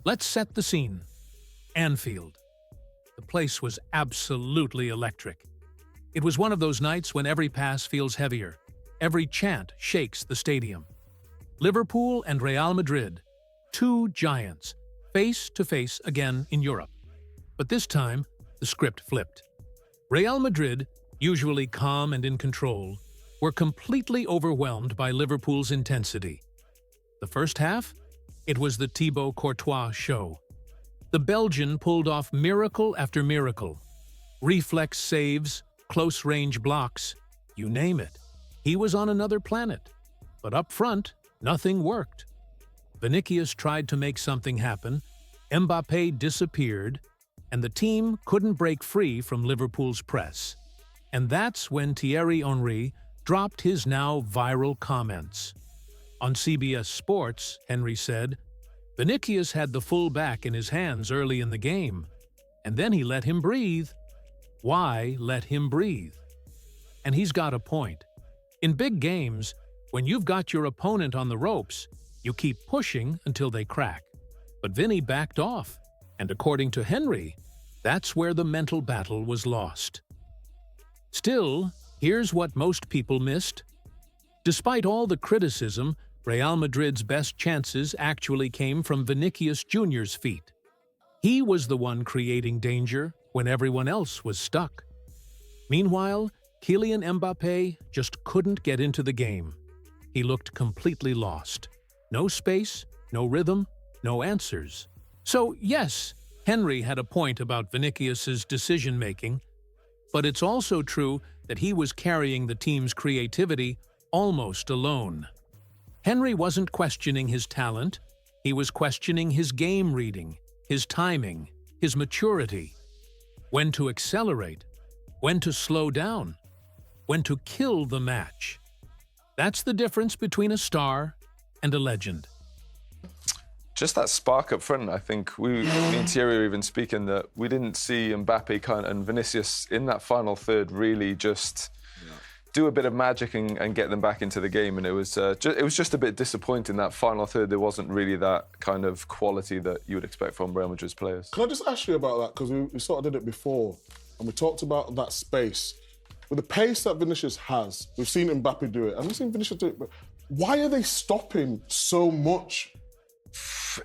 Let's set the scene. Anfield. The place was absolutely electric. It was one of those nights when every pass feels heavier. Every chant shakes the stadium. Liverpool and Real Madrid, two giants, face to face again in Europe. But this time, the script flipped. Real Madrid, usually calm and in control, were completely overwhelmed by Liverpool's intensity. The first half? It was the Thibaut Courtois Show. The Belgian pulled off miracle after miracle. Reflex saves, close-range blocks, you name it. He was on another planet. But up front, nothing worked. Vinicius tried to make something happen, Mbappé disappeared, and the team couldn't break free from Liverpool's press. And that's when Thierry dropped his now viral comments. On CBS Sports, Henry said, "Vinicius had the full back in his hands early in the game, and then he let him breathe. Why let him breathe?" And he's got a point. In big games, when you've got your opponent on the ropes, you keep pushing until they crack. But Vinny backed off, and according to Henry, that's where the mental battle was lost. Still, here's what most people missed. Despite all the criticism, Real Madrid's best chances actually came from Vinicius Jr.'s feet. He was the one creating danger when everyone else was stuck. Meanwhile, Kylian Mbappé just couldn't get into the game. He looked completely lost. No space, no rhythm, no answers. So yes, Henry had a point about Vinicius's decision-making, but it's also true that he was carrying the team's creativity almost alone. Henry wasn't questioning his talent, he was questioning his game reading, his timing, his maturity. When to accelerate, when to slow down, when to kill the match. That's the difference between a star and a legend. Just that spark up front, I think me and Thierry were even speaking that we didn't see Mbappé and Vinicius in that final third really just do a bit of magic and get them back into the game. And it was just a bit disappointing that final third. There wasn't really that kind of quality that you would expect from Real Madrid's players. Can I just ask you about that? Because we sort of did it before, and we talked about that space. With the pace that Vinicius has, we've seen Mbappé do it, and we've seen Vinicius do it, but why are they stopping so much?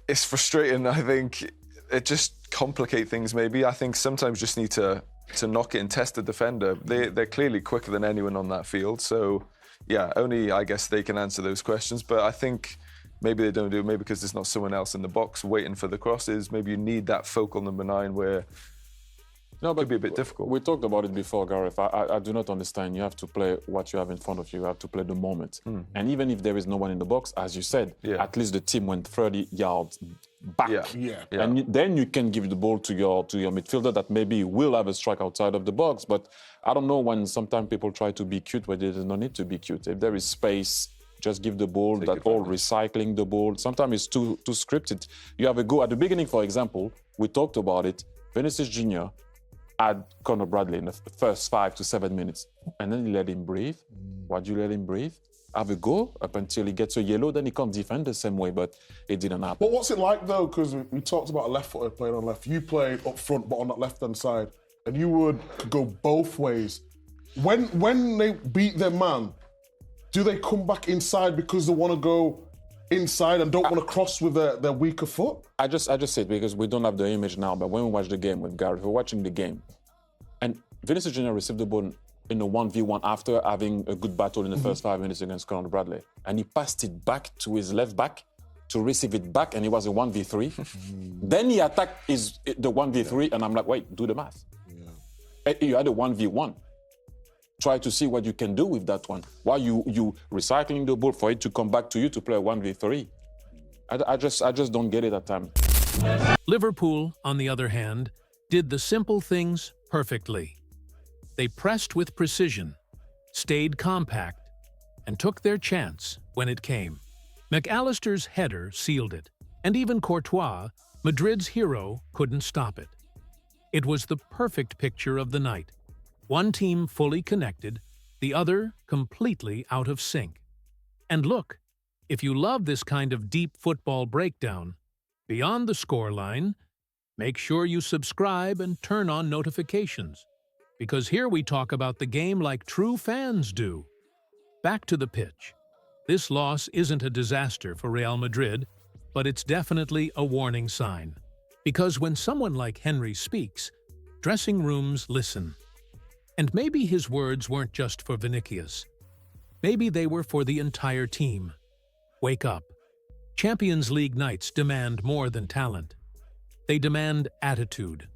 It's frustrating. I think it just complicates things maybe. I think sometimes you just need to knock it and test the defender. They're clearly quicker than anyone on that field. So, yeah, only I guess they can answer those questions. But I think maybe they don't do it, maybe because there's not someone else in the box waiting for the crosses. Maybe you need that focal number 9 where no, but it could be a bit difficult. We talked about it before, Gareth. I do not understand. You have to play what you have in front of you. You have to play the moment. And even if there is no one in the box, as you said, at least the team went 30 yards back. And then you can give the ball to your midfielder that maybe will have a strike outside of the box. But I don't know when sometimes people try to be cute where there is no need to be cute. If there is space, just give the ball, that all recycling the ball. Sometimes it's too scripted. You have a go. At the beginning, for example, we talked about it. Vinicius Jr. had Conor Bradley in the first 5 to 7 minutes. And then you let him breathe. Why do you let him breathe? Have a go up until he gets a yellow, then he can't defend the same way, but it didn't happen. But what's it like, though? Because we talked about a left-footer playing on left. You played up front, but on that left-hand side, and you would go both ways. When they beat their man, do they come back inside because they want to go inside and don't want to cross with their weaker foot? I just said because we don't have the image now, but when we watch the game with Gareth, we're watching the game, and Vinicius Jr. received the ball in a 1v1 after having a good battle in the first 5 minutes against Conor Bradley, and he passed it back to his left back to receive it back, and it was a 1v3. Then he attacked the 1v3, and I'm like, wait, do the math. You had a 1v1. Try to see what you can do with that one. Why you recycling the ball for it to come back to you to play a 1v3? I just don't get it at times. Liverpool, on the other hand, did the simple things perfectly. They pressed with precision, stayed compact, and took their chance when it came. McAllister's header sealed it, and even Courtois, Madrid's hero, couldn't stop it. It was the perfect picture of the night. One team fully connected, the other completely out of sync. And look, if you love this kind of deep football breakdown, Beyond the scoreline, make sure you subscribe and turn on notifications, because here we talk about the game like true fans do. Back to the pitch. This loss isn't a disaster for Real Madrid, but it's definitely a warning sign. Because when someone like Henry speaks, dressing rooms listen. And maybe his words weren't just for Vinicius. Maybe they were for the entire team. Wake up. Champions League nights demand more than talent. They demand attitude.